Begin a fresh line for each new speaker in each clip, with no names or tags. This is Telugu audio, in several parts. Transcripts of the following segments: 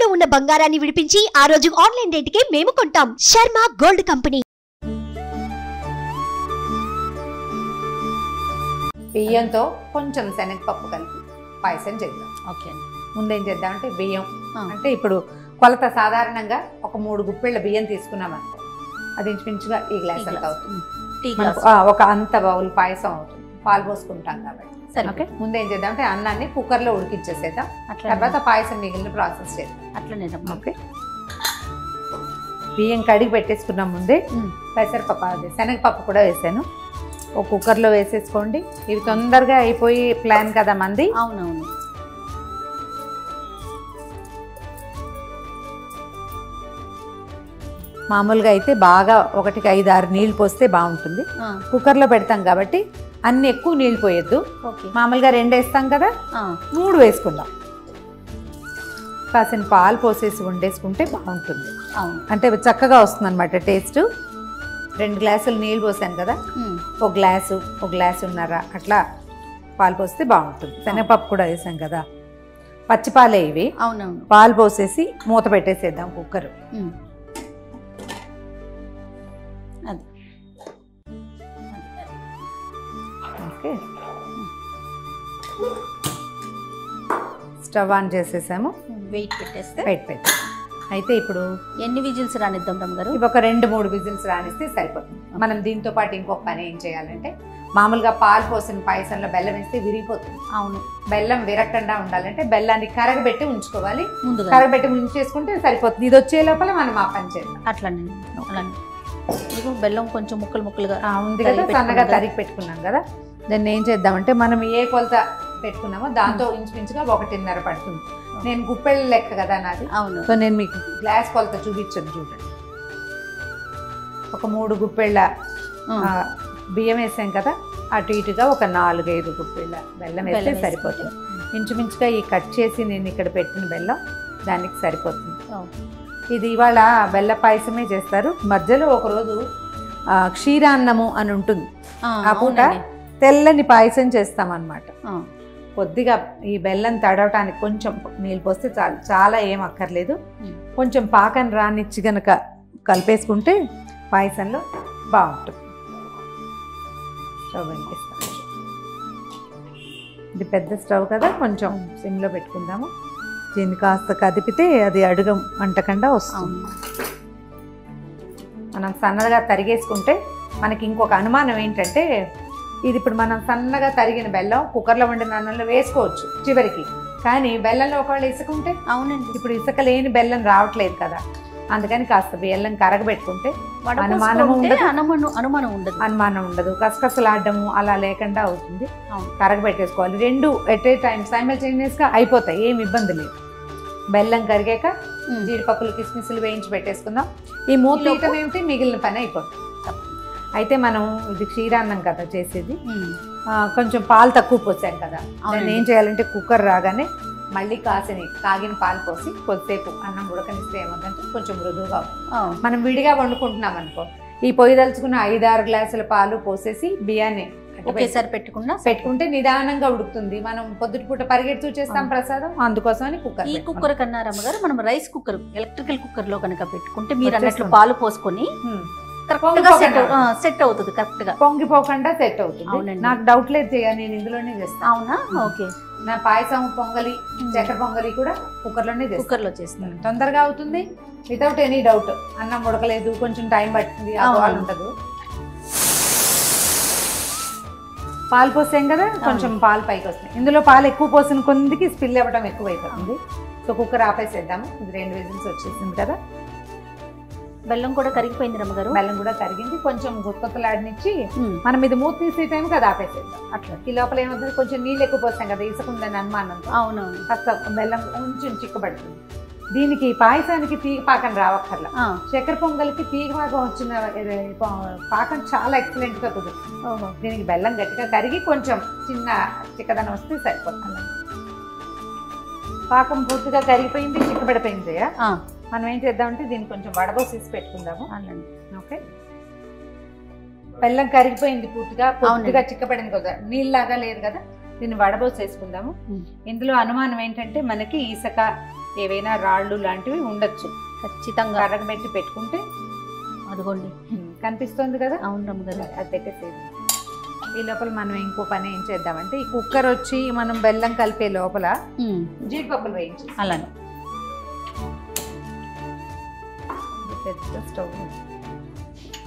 తాకట్టులో ఉన్న బంగారాన్ని విడిపించి ఆ రోజు ఆన్లైన్ రేటుకే మేము కొంటాం. Sharma gold company.
బియ్యంతో కొంచెం శనగపప్పు కలిపి పాయసం చేద్దాం.
ఓకే,
ముందేం చేద్దామంటే బియ్యం అంటే ఇప్పుడు కొలత సాధారణంగా ఒక 3 గుప్పెళ్ళ బియ్యం తీసుకున్నామనుకో, అది ఇంచుమించుగా ఈ గ్లాస్ అంత అవుతుంది. ఒక అంత బౌల్ పాయసం అవుతుంది, పాలు పోసుకుంటాం కాబట్టి. ఓకే, ముందేం చేద్దామంటే అన్నాన్ని కుక్కర్లో ఉడికించేసేద్దాం, తర్వాత పాయసం మిగిలిన ప్రాసెస్ చేద్దాం.
అట్లనే.
ఓకే, బియ్యం కడిగి పెట్టేసుకున్నాం ముందే. పెసరపప్పు అదే శనగపప్పు కూడా వేసాను, ఒక కుక్కర్లో వేసేసుకోండి. ఇవి తొందరగా అయిపోయి ప్లాన్ కదా మంది.
అవునవును.
మామూలుగా అయితే బాగా 1కి 5-6 నీళ్ళు పోస్తే బాగుంటుంది. కుక్కర్లో పెడతాం కాబట్టి అన్ని ఎక్కువ నీళ్ళు పోయొద్దు. మామూలుగా 2 వేస్తాం కదా, 3 వేసుకుందాం. కాసిన పాలు పోసేసి వండేసుకుంటే బాగుంటుంది. అంటే చక్కగా వస్తుంది అనమాట టేస్ట్. 2 గ్లాసులు నీళ్ళు పోసాను కదా, ఒక గ్లాసున్నర అట్లా పాలు పోస్తే బాగుంటుంది. శనగపప్పు కూడా వేసాం కదా, పచ్చిపాలే ఇవి.
అవునవును.
పాలు పోసేసి మూత పెట్టేసేద్దాం కుక్కర్. ఓకే, స్టవ్ ఆన్ చేసేసాము,
వెయిట్ పెట్టేస్తే
అయితే ఇప్పుడు
ఎన్ని విజిల్స్ రానిద్దాం రమ్మగారు?
ఇవి ఒక 2-3 విజిల్స్ రానిస్తే సరిపోతుంది. మనం దీంతో పాటు ఇంకొక పని ఏం చేయాలంటే, మామూలుగా పాలు పోసిన పాయసంలో బెల్లం వేస్తే విరిగిపోతుంది.
అవును, బెల్లం
బెల్లం విరగకుండా ఉండాలంటే బెల్లాన్ని కరగబెట్టి ఉంచుకోవాలి. ముందుగా కరగబెట్టి ఉంచేసుకుంటే సరిపోతుంది. ఇది వచ్చే లోపల మనం ఆ పని చేద్దాం.
అట్లనే. బెల్లం కొంచెం ముక్కలుగా
ఉంది కదా, సన్నగా తరిగి పెట్టుకున్నాం కదా. దాన్ని ఏం చేద్దామంటే, మనం ఏ కొలత పెట్టుకున్నామో దాంతో ఇంచుమించుగా 1.5 పడుతుంది. నేను గుప్పెళ్ళ లెక్క కదా నాది.
అవును.
సో నేను మీకు గ్లాస్ కొలత చూపించదు చూడండి. ఒక 3 గుప్పెళ్ళ బియ్యం వేసాం కదా, అటు ఇటుగా ఒక 4-5 గుప్పెళ్ళ బెల్లం వేస్తే సరిపోతుంది. ఇంచుమించుగా ఈ కట్ చేసి నేను ఇక్కడ పెట్టిన బెల్లం దానికి సరిపోతుంది. ఇది ఇవాళ బెల్ల పాయసమే చేస్తారు. మధ్యలో ఒకరోజు క్షీరాన్నము అని ఉంటుంది, ఆ పూట తెల్లని పాయసం చేస్తామన్నమాట. కొద్దిగా ఈ బెల్లం తడవటానికి కొంచెం నీళ్ళు పోస్తే చాలు, చాలా ఏం అక్కర్లేదు. కొంచెం పాకం రానిచ్చి గనక కలిపేసుకుంటే పాయసంలో బాగుంటుంది. స్టవ్ వెలిగిస్తాను. ఇది పెద్ద స్టవ్ కదా, కొంచెం సిమ్లో పెట్టుకుందాము. దీన్ని కాస్త కదిపితే అది అడుగు అంటకుండా వస్తుంది. మనం సన్నగా తరిగేసుకుంటే మనకి ఇంకొక అనుమానం ఏంటంటే, ఇది ఇప్పుడు మనం సన్నగా తరిగిన బెల్లం కుక్కర్లో వండిన అన్నంలో వేసుకోవచ్చు చివరికి, కానీ బెల్లంలో ఒకవేళ ఇసుక ఉంటే.
అవునండి,
ఇప్పుడు ఇసుక లేని బెల్లం రావట్లేదు కదా, అందుకని కాస్త బెల్లం కరగబెట్టుకుంటే అనుమానం ఉండదు. కసకసలాడము అలా లేకుండా అవుతుంది. కరగబెట్టేసుకోవాలి. 2 ఎట్ ఏ టైం సైమల్టేనియస్గా అయిపోతాయి, ఏమి ఇబ్బంది లేదు. బెల్లం కరిగాక జీడిపప్పులు కిస్మిస్లు వేయించి పెట్టేసుకుందాం. ఈ మూత తీయటం ఏమిటి, మిగిలిన పని అయిపోతుంది. అయితే మనం ఇది క్షీరాన్నం కదా చేసేది, కొంచెం పాలు తక్కువ పోసాం కదా, దాన్ని ఏం చేయాలంటే కుక్కర్ రాగానే మళ్ళీ కాగిన పాలు పోసి కొద్దిసేపు అన్నం ఉడకనిస్తే ఏమంటే కొంచెం మృదువుగా అవుతుంది. మనం విడిగా వండుకుంటున్నాం అనుకో, ఈ పొయ్యి దలుచుకున్న 5-6 గ్లాసుల పాలు పోసేసి బియ్యాన్ని
ఒకేసారి
పెట్టుకుంటే నిదానంగా ఉడుకుతుంది. మనం పొద్దుటిపూట పరిగెడుతూ చేస్తాం ప్రసాదం, అందుకోసమని కుక్కర్.
ఈ కుక్కర్ కన్నా రమ్మగారు మనం రైస్ కుక్కర్, ఎలక్ట్రికల్ కుక్కర్ లో కనుక పెట్టుకుంటే మీరు అన్నట్లు పాలు పోసుకొని సెట్ అవుతుంది, కరెక్ట్ గా
పొంగిపోకుండా సెట్ అవుతుంది. నాకు డౌట్ లేదు, నేను ఇందులోనే చేస్తాను.
అవునా? ఓకే.
నా పాయసం పొంగలి, చక్కెర పొంగలి కూడా కుక్కర్లో చేస్తాను. తొందరగా అవుతుంది, వితౌట్ ఎనీ డౌట్. అన్నం ఉడకలేదు, కొంచెం టైం పడుతుంది, వాళ్ళు ఉండదు. పాలు పోసాం కదా, కొంచెం పాలు పైకి వస్తాయి. ఇందులో పాలు ఎక్కువ పోసిన కొందికి స్పిల్ అవ్వడం ఎక్కువ అయిపోతుంది. సో కుక్కర్ ఆపేసేద్దాము. ఇది 2 విజిల్స్ వచ్చేసింది కదా.
బెల్లం కూడా కరిగిపోయింది రమ్మగారు.
బెల్లం కూడా కరిగింది, కొంచెం గుత్తలాడినిచ్చి మనం ఇది మూత తీసే టైం కదా ఆపేసేద్దాం. అట్లా ఈ లోపల ఏమవుతుంది, కొంచెం నీళ్ళు ఎక్కువ పోస్తాం కదా, ఇసుకుందని అనుమానంతో.
అవును,
కాస్త బెల్లం కొంచెం చిక్కబడుతుంది. దీనికి పాయసానికి తీగ పాకం రావక్కర్లా. చక్కెర పొంగలికి తీగ పాకం వచ్చిన పాకం చాలా ఎక్సలెంట్ గా కుదురుతుంది. దీనికి బెల్లం గట్టిగా కరిగి కొంచెం చిన్న చిక్కదనం వస్తే సరిపోతుంది. పాకం పూర్తిగా కరిగిపోయింది, చిక్కబడిపోయింది. మనం ఏం చేద్దామంటే దీన్ని కొంచెం వడబోసేసి పెట్టుకుందాము. ఓకే, బెల్లం కరిగిపోయింది పూర్తిగా చిక్కబడింది కదా, నీళ్ళలాగా లేదు కదా, దీన్ని వడబోసేసుకుందాము. ఇందులో అనుమానం ఏంటంటే మనకి ఇసుక ఏవైనా రాళ్ళు లాంటివి ఉండొచ్చు.
ఖచ్చితంగా
కరగబెట్టి పెట్టుకుంటే
అదిగోండి
కనిపిస్తుంది కదా.
అవును రమ్మగారు.
అది పెట్టేసేది. ఈ లోపల మనం ఇంకో పని ఏం చేద్దామంటే ఈ కుక్కర్ వచ్చి మనం బెల్లం కలిపే లోపల జీడిపప్పులు వేయించి
అలానే
పెద్ద స్టవ్.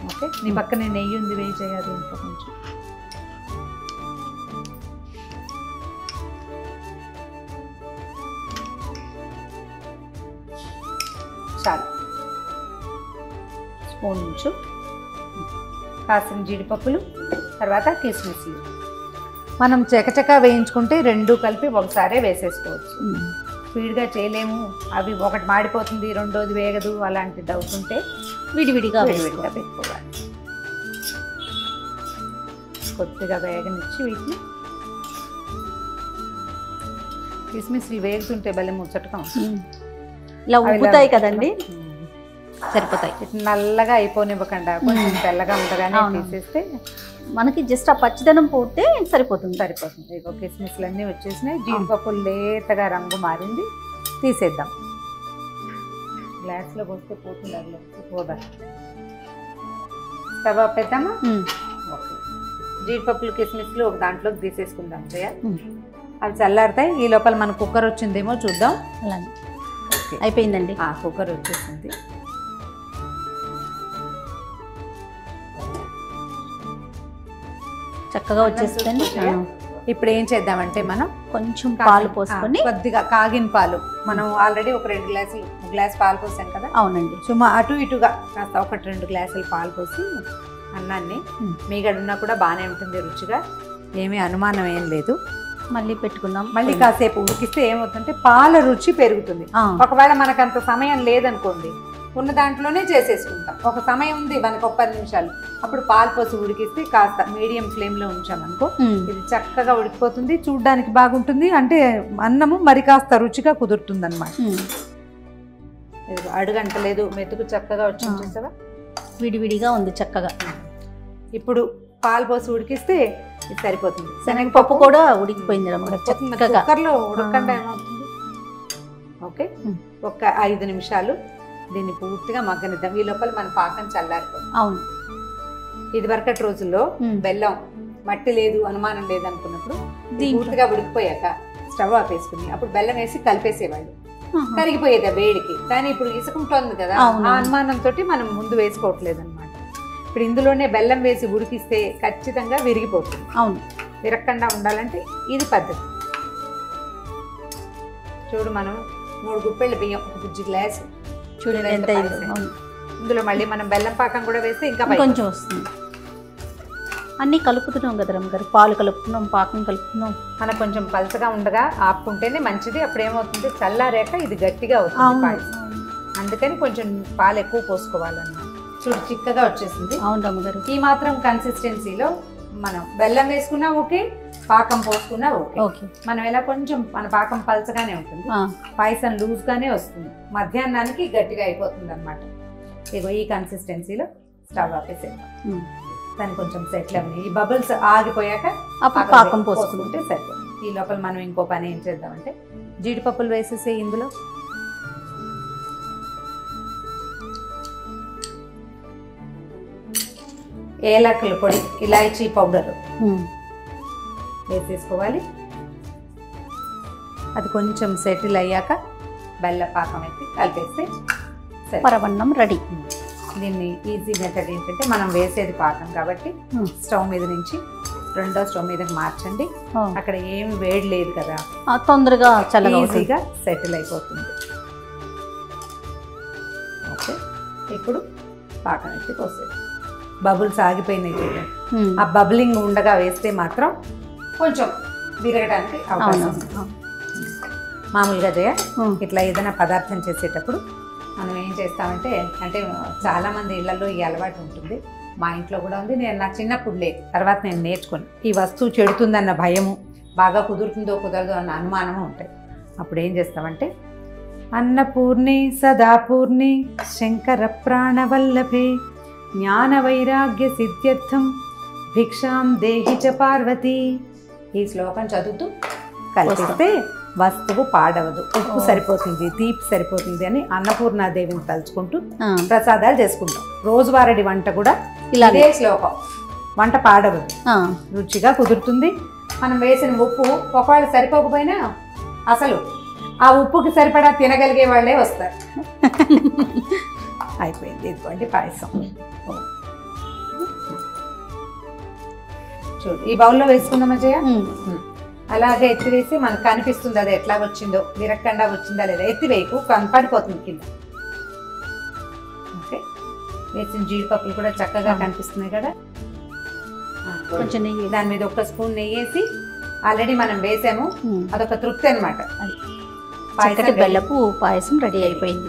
ఓకే, నీ పక్కనే నెయ్యి ఉంది, వేయి చేయాలి ఇంట్లో కొంచెం. చాలు. స్పూన్ నుంచి కాసిన జీడిపప్పులు, తర్వాత కిస్మిస్లు మనం చకచకా వేయించుకుంటే రెండు కలిపి ఒకసారే వేసేసుకోవచ్చు. స్పీడ్గా చేయలేము, అవి ఒకటి మాడిపోతుంది రెండోది వేగదు అలాంటి డౌట్ ఉంటే
విడివిడిగా
పెట్టుకోవాలి. కొద్దిగా వేగనిచ్చి వీటిని కిస్మిస్లు వేగుతుంటే భలే ముచ్చటగా
ఇలా ఉబ్బుతాయి కదండి, సరిపోతాయి.
నల్లగా అయిపోనివ్వకుండా కొంచెం తెల్లగా ఉండగానే తీసేస్తే
మనకి జస్ట్ ఆ పచ్చిదనం పోతే సరిపోతుంది.
ఇగో కిస్మిస్లు అన్నీ వచ్చేసినాయి, జీడిపప్పులు లేతగా రంగు మారింది. తీసేద్దాం. గ్లాస్లో పోస్తే పోతుంది, అందులో పోదా. స్టవ్ ఆపేద్దామా? ఓకే, జీడిపప్పులు కిస్మిస్లు ఒక దాంట్లోకి తీసేసుకుందాం. అవి చల్లారుతాయి. ఈ లోపల మన కుక్కర్ వచ్చిందేమో చూద్దాం.
అలానే అయిపోయిందండి.
కుక్కర్ వచ్చేసింది.
చక్కగా వచ్చేస్తుంది.
ఇప్పుడు ఏం చేద్దామంటే మనం
కొంచెం పాలు పోసుకొని,
కొద్దిగా కాగిన పాలు, మనం ఆల్రెడీ ఒక 2 గ్లాసులు, గ్లాస్ పాలు పోసాం కదా.
అవునండి.
సుమా అటు ఇటుగా కాస్త 1-2 గ్లాసులు పాలు పోసి అన్నాన్ని, మీగడున్నా కూడా బాగానే ఉంటుంది రుచిగా, ఏమీ అనుమానం ఏం లేదు.
మళ్ళీ పెట్టుకుందాం.
మళ్ళీ కాసేపు ఉడికిస్తే ఏమవుతుందంటే పాల రుచి పెరుగుతుంది. ఒకవేళ మనకు అంత సమయం లేదనుకోండి, ఉన్న దాంట్లోనే చేసేసుకుంటాం. ఒక సమయం ఉంది మనకు, ఒక 10 నిమిషాలు, అప్పుడు పాలు పోసి ఉడికిస్తే కాస్త మీడియం ఫ్లేమ్లో ఉంచామనుకో, ఇది చక్కగా ఉడికిపోతుంది, చూడ్డానికి బాగుంటుంది, అంటే అన్నము మరి కాస్త రుచిగా కుదురుతుంది అనమాట. అడుగంటలేదు, మెతుకు చక్కగా వచ్చింది చూసావా,
విడివిడిగా ఉంది చక్కగా.
ఇప్పుడు పాలు పోసి ఉడికిస్తే ఇది సరిపోతుంది.
శనగపప్పు కూడా ఉడికిపోయింది
కుక్కర్లో ఉడకండి ఏమవుతుంది. ఓకే, ఒక 5 నిమిషాలు దీన్ని పూర్తిగా మగ్గనిద్దాం. ఈ లోపల మన పాకం చల్లారిపోతుంది.
అవును,
ఇది వరకటి రోజుల్లో బెల్లం మట్టి లేదు, అనుమానం లేదు అనుకున్నప్పుడు పూర్తిగా ఉడికిపోయాక స్టవ్ ఆపేసుకుని అప్పుడు బెల్లం వేసి కలిపేసేవాళ్ళు, కరిగిపోయేది వేడికి. కానీ ఇప్పుడు ఇసుకుంటోంది కదా, ఆ అనుమానంతో మనం ముందు వేసుకోవట్లేదు అనమాట. ఇప్పుడు ఇందులోనే బెల్లం వేసి ఉడికిస్తే ఖచ్చితంగా విరిగిపోతుంది.
అవును,
విరగకుండా ఉండాలంటే ఇది పద్ధతి. చూడు, మనం 3 గుప్పెళ్ళ బియ్యం, 1 బుజ్జి గ్లాసు,
చూడండి ఎంత.
ఇందులో మళ్ళీ మనం బెల్లం పాకం కూడా వేస్తే ఇంకా
కొంచెం వస్తుంది. అన్నీ కలుపుతున్నాం కదా రమ్మగారు, పాలు కలుపుతున్నాం, పాకం కలుపుతున్నాం.
మనకు కొంచెం పలచగా ఉండగా ఆపుకుంటేనే మంచిది. అప్పుడు ఏమవుతుంది, చల్లారాక ఇది గట్టిగా అవుతుంది పాయసం. అందుకని కొంచెం పాలు ఎక్కువ పోసుకోవాలన్నమాట. చూడు, చిక్కగా వచ్చేసింది.
అవును రమ్మగారు.
ఈ మాత్రం కన్సిస్టెన్సీలో మనం బెల్లం వేసుకున్నా ఓకే, పాకం పోసుకున్నా ఓకే. మనం ఎలా కొంచెం మన పాకం పలచగానే ఉంటుంది, పాయసం లూజ్గానే వస్తుంది, మధ్యాహ్నానికి గట్టిగా అయిపోతుంది అనమాట. ఇగో ఈ కన్సిస్టెన్సీలో స్టవ్ ఆపేసేద్దాం. దాన్ని కొంచెం సెటిల్ అవ్వని, ఈ బబుల్స్ ఆగిపోయాక
అప్పుడు పాకం పోసుకుంటే
సరిపోతుంది. ఈ లోపల మనం ఇంకో పని ఏం చేద్దామంటే జీడిపప్పులు వేసేసి ఇందులో ఏలకుల పొడి, ఇలాచీ పౌడర్ వేసేసుకోవాలి. అది కొంచెం సెటిల్ అయ్యాక బెల్ల పాకం ఎత్తి కలిపేస్తే
పరవన్నం రెడీ.
దీన్ని ఈజీ మెథడ్ ఏంటంటే మనం వేసేది పాకం కాబట్టి స్టవ్ మీద నుంచి రెండో స్టవ్ మీదకి మార్చండి. అక్కడ ఏమి వేడి లేదు కదా,
తొందరగా చల్లగా
ఈజీగా సెటిల్ అయిపోతుంది. ఓకే, ఇప్పుడు పాకం ఎత్తి పోసేది. బబుల్స్ ఆగిపోయినాయి చూడండి, ఆ బబులింగ్ ఉండగా వేస్తే మాత్రం కొంచెం విరగడానికి అవకాశం ఉంది. మామూలుగా జయ ఇట్లా ఏదైనా పదార్థం చేసేటప్పుడు మనం ఏం చేస్తామంటే, అంటే చాలామంది ఇళ్లలో ఈ అలవాటు ఉంటుంది, మా ఇంట్లో కూడా ఉంది, నాకు చిన్నప్పుడు లేదు, తర్వాత నేను నేర్చుకుని, ఈ వస్తువు చెడుతుందన్న భయము, బాగా కుదురుతుందో కుదరదో అన్న అనుమానము ఉంటాయి. అప్పుడు ఏం చేస్తామంటే, అన్నపూర్ణి సదాపూర్ణి శంకర ప్రాణవల్లభే జ్ఞాన వైరాగ్య సిద్ధ్యర్థం భిక్షాం దేహి చ పార్వతి, ఈ శ్లోకం చదువుతూ కలిపిస్తే వస్తువు పాడవదు, ఉప్పు సరిపోతుంది, తీపి సరిపోతుంది అని అన్నపూర్ణాదేవిని తలుచుకుంటూ ప్రసాదాలు చేసుకుంటాం. రోజువారీ వంట కూడా ఇదే శ్లోకం. వంట పాడవదు, రుచిగా కుదురుతుంది. మనం వేసిన ఉప్పు ఒకవేళ సరిపోకపోయినా అసలు ఆ ఉప్పుకి సరిపడా తినగలిగే వాళ్ళే వస్తారు. అయిపోయింది. ఇదిగోండి పాయసం. చూడు, ఈ బౌల్లో వేసుకుందాం అజయ్య. అలాగే ఎత్తివేసి మనకు కనిపిస్తుంది అది ఎట్లా వచ్చిందో, విరక్కండా వచ్చిందా లేదా. ఎత్తివేయకు, కనపడిపోతుంది కింద. ఓకే, వేసిన జీడిపప్పులు కూడా చక్కగా కనిపిస్తున్నాయి కదా.
కొంచెం నెయ్యి,
దాని మీద ఒక స్పూన్ నెయ్యి వేసి ఆల్రెడీ మనం వేసాము, అదొక తృప్తి అనమాట.
బెల్లపు పాయసం రెడీ అయిపోయింది.